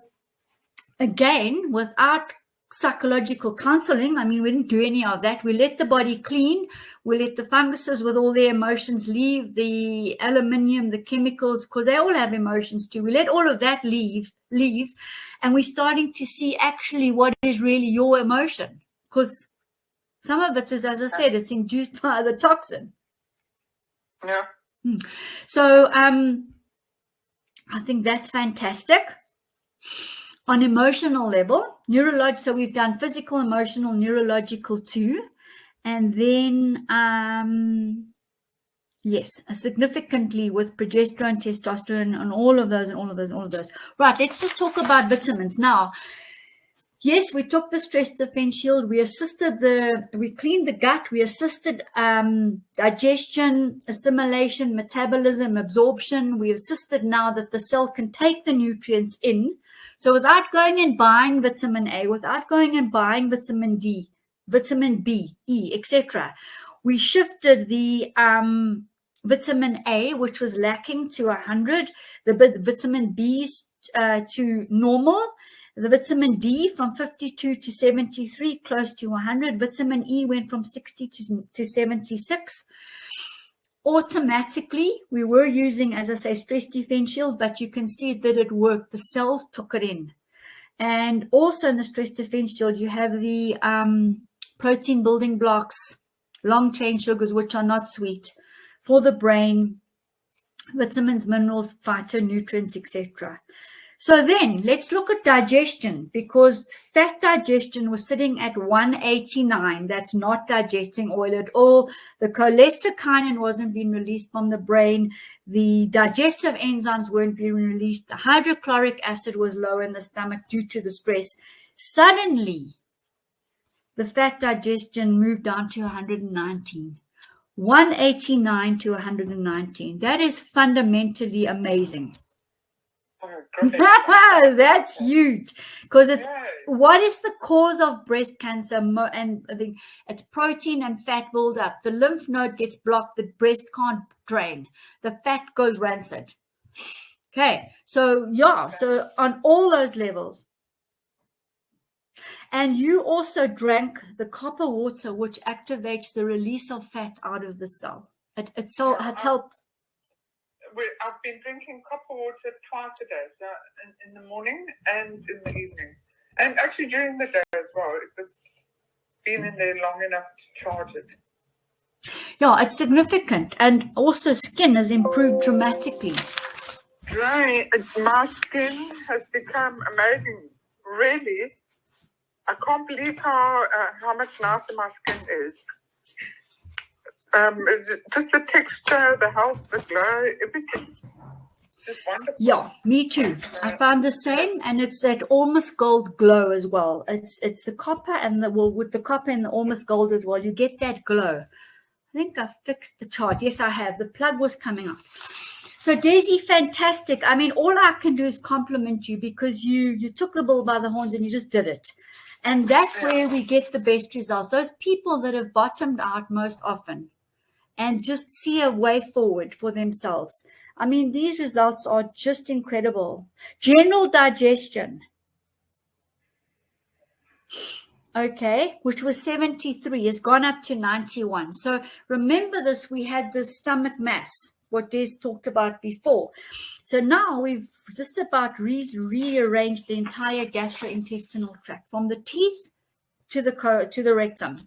again, without psychological counseling, I mean, we didn't do any of that. We let the body clean. We let the funguses with all their emotions leave, the aluminium, the chemicals, because they all have emotions too. We let all of that leave, and we're starting to see actually what is really your emotion, because some of it is, as I said, it's induced by the toxin. Yeah. So I think that's fantastic. On emotional level, neurological, so we've done physical, emotional, neurological too. And then, yes, significantly with progesterone, testosterone, and all of those. Right, let's just talk about vitamins. Now, yes, we took the stress defense shield. We assisted we cleaned the gut. We assisted digestion, assimilation, metabolism, absorption. We assisted now that the cell can take the nutrients in. So without going and buying vitamin A, without going and buying vitamin D, vitamin B, E, etc., we shifted the vitamin A, which was lacking, to 100, the vitamin Bs to normal, the vitamin D from 52 to 73, close to 100. Vitamin E went from 60 to 76. Automatically, we were using, as I say, stress defense shield, but you can see that it worked. The cells took it in. And also in the stress defense shield, you have the protein building blocks, long chain sugars, which are not sweet, for the brain, vitamins, minerals, phytonutrients, etc. So then let's look at digestion, because fat digestion was sitting at 189. That's not digesting oil at all. The cholecystokinin wasn't being released from the brain. The digestive enzymes weren't being released. The hydrochloric acid was low in the stomach due to the stress. Suddenly, the fat digestion moved down to 119. 189 to 119. That is fundamentally amazing. Oh, That's huge, because what is the cause of breast cancer? And I think it's protein and fat buildup. The lymph node gets blocked. The breast can't drain. The fat goes rancid. Okay, so yeah, so on all those levels. And you also drank the copper water, which activates the release of fat out of the cell. It helps. I've been drinking copper water twice a day, so in the morning and in the evening. And actually during the day as well, if it's been in there long enough to charge it. Yeah, it's significant. And also skin has improved dramatically. My skin has become amazing. Really, I can't believe how much nicer my skin is. Just the texture, the health, the glow, everything. Just wonderful. Yeah, me too. I found the same, and it's that Ormus Gold glow as well. It's the copper and with the copper and the Ormus Gold as well, you get that glow. I think I fixed the chart. Yes, I have. The plug was coming up. So Daisy, fantastic. I mean, all I can do is compliment you because you took the bull by the horns and you just did it. And that's where we get the best results. Those people that have bottomed out most often and just see a way forward for themselves. I mean, these results are just incredible. General digestion. Okay, which was 73, has gone up to 91. So remember this, we had the stomach mass, what Des talked about before. So now we've just about rearranged the entire gastrointestinal tract from the teeth to the rectum,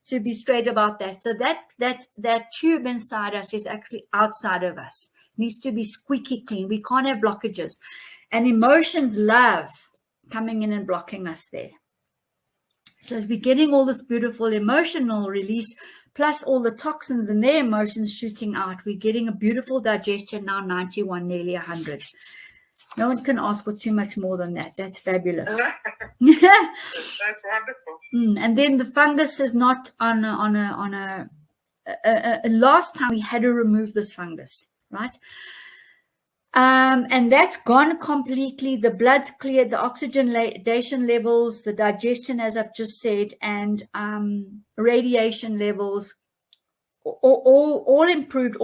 to be straight about that. So that tube inside us is actually outside of us. It needs to be squeaky clean. We can't have blockages. And emotions love coming in and blocking us there. So as we're getting all this beautiful emotional release, plus all the toxins and their emotions shooting out, we're getting a beautiful digestion now, 91, nearly 100. No one can ask for too much more than that. That's fabulous. That's wonderful. And then the fungus is not on last time we had to remove this fungus, right? And that's gone completely. The blood's cleared, the oxygenation levels, the digestion, as I've just said, and radiation levels, all improved.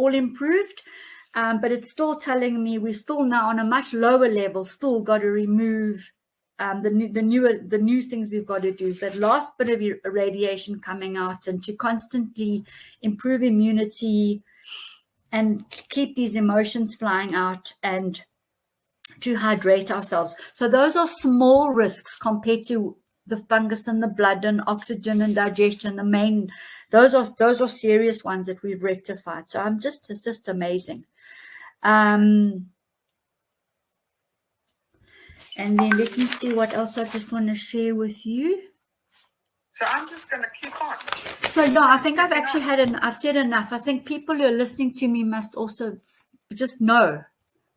But it's still telling me we're still now on a much lower level, still got to remove the new things we've got to do is that last bit of radiation coming out, and to constantly improve immunity and keep these emotions flying out and to hydrate ourselves. So those are small risks compared to the fungus in the blood and oxygen and digestion. Those are serious ones that we've rectified. So it's just amazing. And then let me see what else I just want to share with you. So I'm just going to keep on. So yeah, I think I've actually I've said enough. I think people who are listening to me must also just know.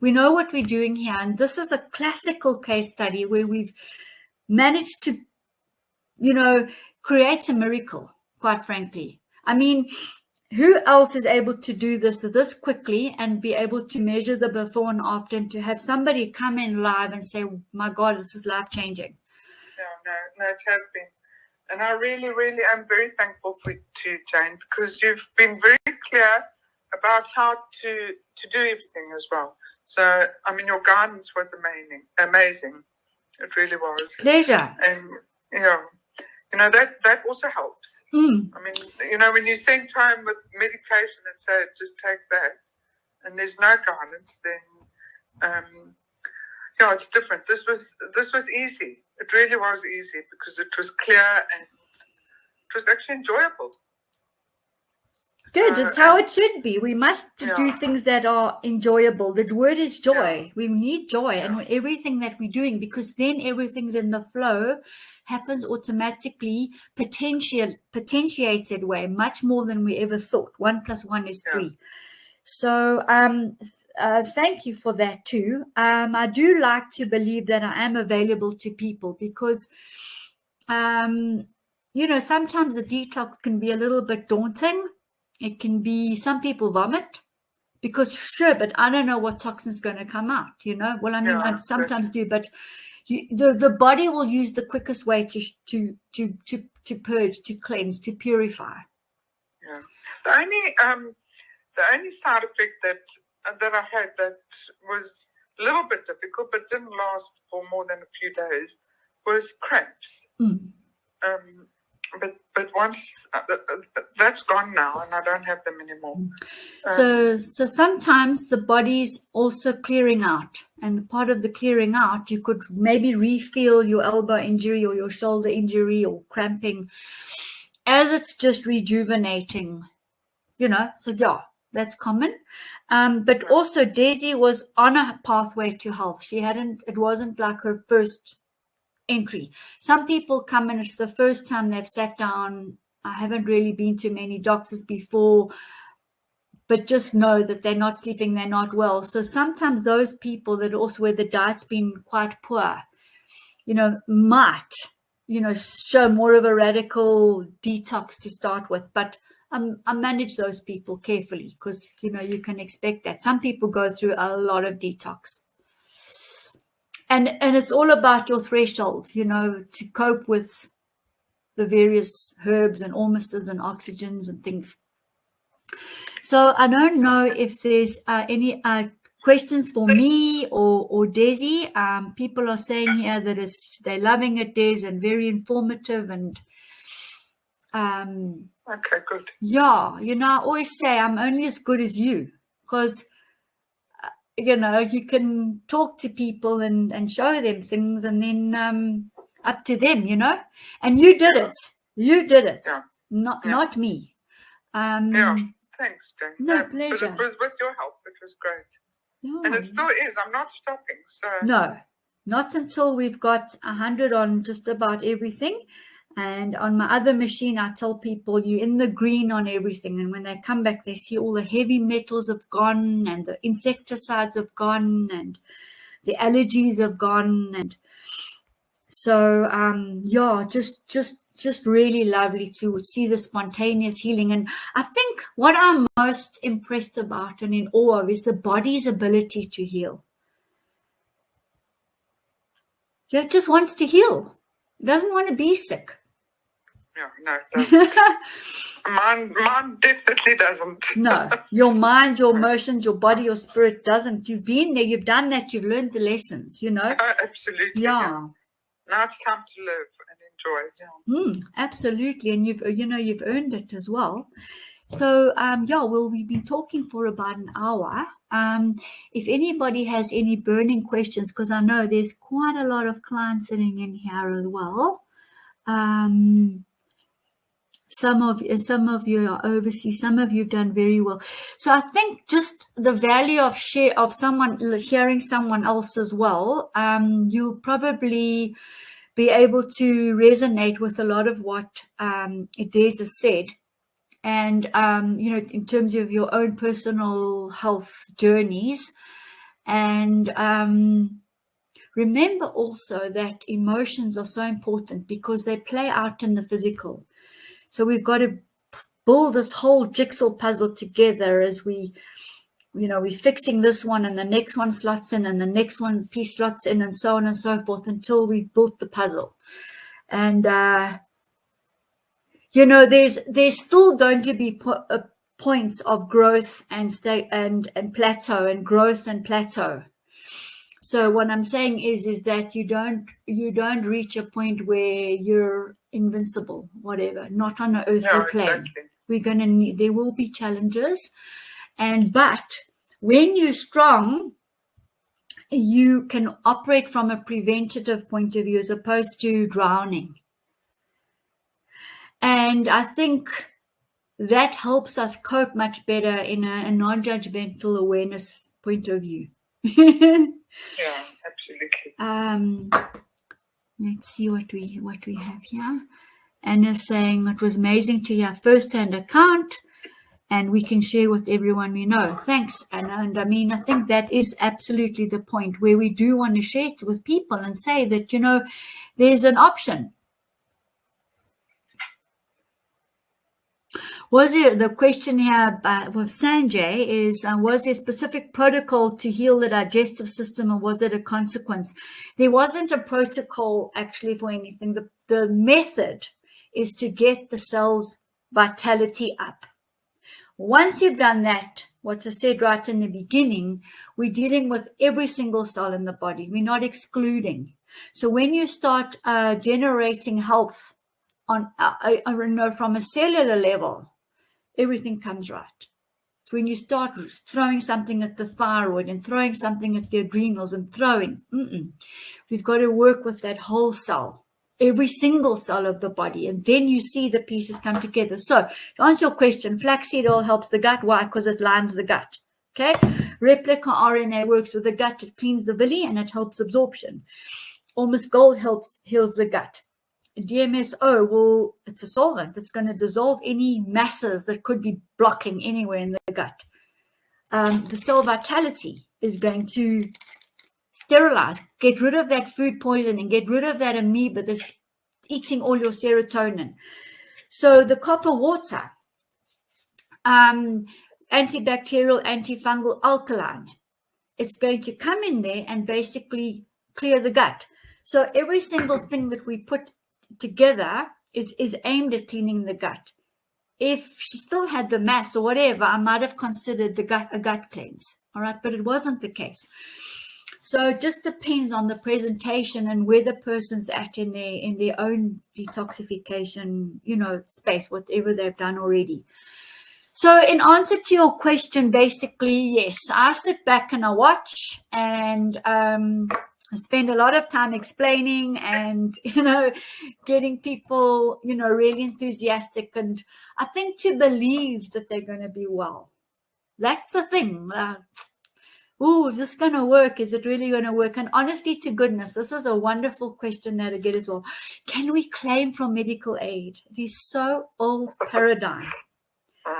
We know what we're doing here. And this is a classical case study where we've managed to, create a miracle, quite frankly. I mean, who else is able to do this quickly and be able to measure the before and after, and to have somebody come in live and say, my God, this is life-changing? No, it has been. And I really, really am very thankful to you, Jane, because you've been very clear about how to do everything as well. So, I mean, your guidance was amazing. It really was. Pleasure. And, that also helps. Mm. I mean, when you send home with medication and say, just take that, and there's no guidance, then, it's different. This was easy. It really was easy because it was clear and it was actually enjoyable. Good. It's how it should be. We must do things that are enjoyable. The word is joy. We need joy in everything that we're doing, because then everything's in the flow, happens automatically, potentiated way, much more than we ever thought. 1 + 1 is 3. So thank you for that too. I do like to believe that I am available to people because, sometimes the detox can be a little bit daunting. It can be, some people vomit because, sure, but I don't know what toxin's going to come out, Well, I mean, I sometimes do, but, the body will use the quickest way to purge, to cleanse, to purify. Yeah. The only side effect that I had that was a little bit difficult, but didn't last for more than a few days, was cramps. But once that's gone now, and I don't have them anymore. So sometimes the body's also clearing out, and part of the clearing out, you could maybe refeel your elbow injury or your shoulder injury or cramping as it's just rejuvenating, So yeah, that's common. But also Daisy was on a pathway to health. It wasn't like her first entry. Some people come and it's the first time they've sat down. I haven't really been to many doctors before, but just know that they're not sleeping, they're not well. So sometimes those people that also where the diet's been quite poor, might, show more of a radical detox to start with. But I manage those people carefully because, you can expect that. Some people go through a lot of detox. And it's all about your threshold, to cope with the various herbs and ormuses and oxygens and things. So I don't know if there's any questions for me or Desi. People are saying here that they're loving it, Des, and very informative and okay, good. Yeah, I always say I'm only as good as you because you can talk to people and show them things and then up to them, and you did it. You did it. Yeah. Not me. Yeah, thanks, Jane. No, pleasure. But it was with your help. It was great. Yeah. And it still is. I'm not stopping. So no, not until we've got 100 on just about everything. And on my other machine, I tell people you're in the green on everything. And when they come back, they see all the heavy metals have gone and the insecticides have gone and the allergies have gone. And so, yeah, just really lovely to see the spontaneous healing. And I think what I'm most impressed about and in awe of is the body's ability to heal. It just wants to heal. It doesn't want to be sick. Yeah, no, it doesn't. Mine definitely doesn't. No, your mind, your emotions, your body, your spirit doesn't. You've been there, you've done that, you've learned the lessons, Oh, absolutely. Yeah. Now it's time to live and enjoy. Yeah. Absolutely, and you've earned it as well. So we've been talking for about an hour. If anybody has any burning questions, because I know there's quite a lot of clients sitting in here as well. Some of you are overseas, some of you have done very well. So I think just the value of hearing someone else as well, you'll probably be able to resonate with a lot of what Des has said. And, in terms of your own personal health journeys. And remember also that emotions are so important because they play out in the physical. So we've got to build this whole jigsaw puzzle together as we're fixing this one and the next one slots in and the next one piece slots in and so on and so forth until we've built the puzzle. And, there's still going to be points of growth and plateau and growth and plateau. So what I'm saying is that you don't reach a point where you're invincible, whatever, not on an earthly plane. Exactly. There will be challenges. But when you're strong, you can operate from a preventative point of view as opposed to drowning. And I think that helps us cope much better in a non-judgmental awareness point of view. Yeah, absolutely. Let's see what we have here. Anna's saying it was amazing to hear first-hand account, and we can share with everyone we know. Thanks, Anna. And I think that is absolutely the point where we do want to share it with people and say that there's an option. Was there, the question here with Sanjay is, was there a specific protocol to heal the digestive system, or was it a consequence? There wasn't a protocol actually for anything. The method is to get the cell's vitality up. Once you've done that, what I said right in the beginning, we're dealing with every single cell in the body. We're not excluding. So when you start generating health on, from a cellular level, everything comes right. It's when you start throwing something at the thyroid and throwing something at the adrenals and we've got to work with that whole cell, every single cell of the body, and then you see the pieces come together. So to answer your question, flaxseed oil helps the gut. Why? Because it lines the gut. Okay. Replica RNA works with the gut. It cleans the villi and it helps absorption. Ormus Gold heals the gut. DMSO it's a solvent. It's going to dissolve any masses that could be blocking anywhere in the gut. The cell vitality is going to sterilize, get rid of that food poisoning, get rid of that amoeba that's eating all your serotonin. So the copper water, antibacterial, antifungal, alkaline, it's going to come in there and basically clear the gut. So every single thing that we put together is aimed at cleaning the gut. If she still had the mass or whatever, I might have considered a gut cleanse. All right, but it wasn't the case. So it just depends on the presentation and where the person's at in their own detoxification, space, whatever they've done already. So in answer to your question, basically, yes, I sit back and I watch, and I spend a lot of time explaining and, getting people, really enthusiastic. And I think to believe that they're going to be well. That's the thing. Is this going to work? Is it really going to work? And honestly, to goodness, this is a wonderful question that I get as well. Can we claim from medical aid? It is so old paradigm.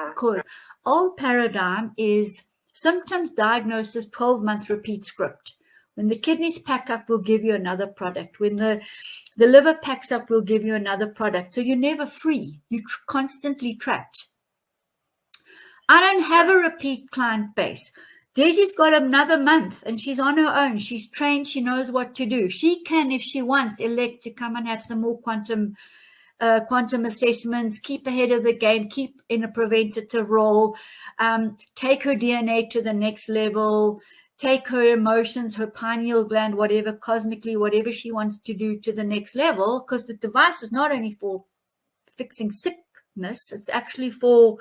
Because old paradigm is symptoms, diagnosis, 12-month repeat script. When the kidneys pack up, we'll give you another product. When the liver packs up, we'll give you another product. So you're never free. You're constantly trapped. I don't have a repeat client base. Daisy's got another month and she's on her own. She's trained. She knows what to do. She can, if she wants, elect to come and have some more quantum assessments, keep ahead of the game, keep in a preventative role, take her DNA to the next level, take her emotions, her pineal gland, whatever, cosmically, whatever she wants to do to the next level, because the device is not only for fixing sickness, it's actually for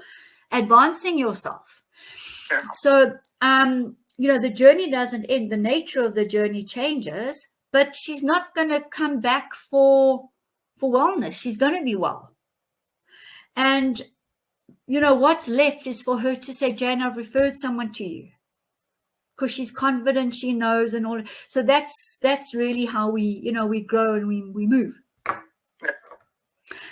advancing yourself. Yeah. So, the journey doesn't end. The nature of the journey changes, but she's not going to come back for wellness. She's going to be well. And, what's left is for her to say, Jane, I've referred someone to you. Because she's confident, she knows, and all. So that's really how we grow and we move.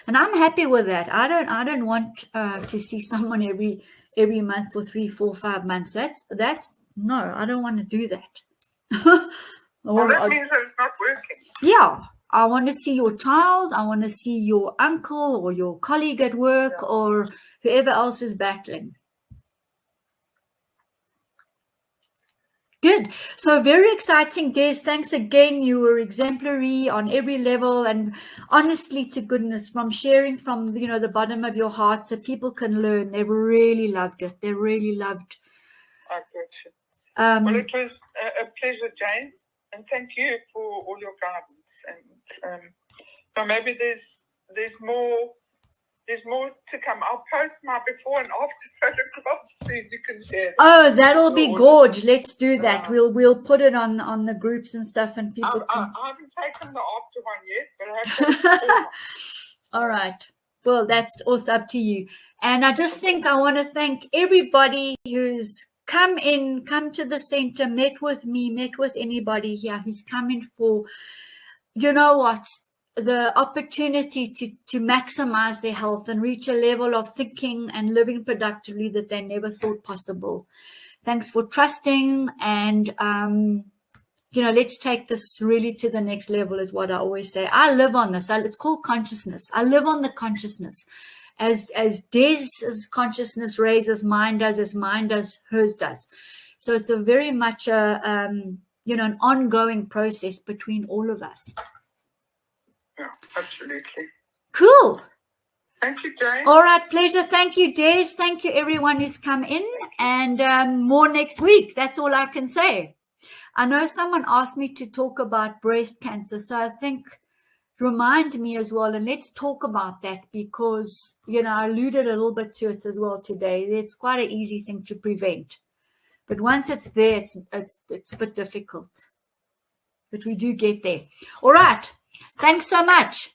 And I'm happy with that. I don't want to see someone every month for 3, 4, 5 months. That's no, I don't want to do that. Well, that means that it's not working. Yeah, I want to see your child. I want to see your uncle or your colleague at work or whoever else is battling. Good. So very exciting, Des. Thanks again. You were exemplary on every level, and honestly, to goodness, from sharing from the bottom of your heart, so people can learn. They really loved it. They really loved. I got you. Well, it was a pleasure, Jane, and thank you for all your guidance. And maybe there's more. There's more to come. I'll post my before and after photographs so you can share them. Oh, that'll be gorgeous. Let's do that. We'll put it on the groups and stuff, and people I haven't taken the after one yet, but I have the before one. All right. Well, that's also up to you. And I just think I want to thank everybody who's come to the center, met with me, met with anybody here who's come in for, the opportunity to maximize their health and reach a level of thinking and living productively that they never thought possible. Thanks for trusting, and let's take this really to the next level is what I always say. I live on this. It's called consciousness. I live on the consciousness, as Des's consciousness raises, mine does, as mine does, hers does. So it's a very much a an ongoing process between all of us. Yeah, absolutely. Cool. Thank you, Jane. All right, pleasure. Thank you, Des. Thank you, everyone who's come in, and more next week. That's all I can say. I know someone asked me to talk about breast cancer, so I think remind me as well, and let's talk about that, because I alluded a little bit to it as well today. It's quite an easy thing to prevent, but once it's there, it's a bit difficult, but we do get there. All right, thanks so much.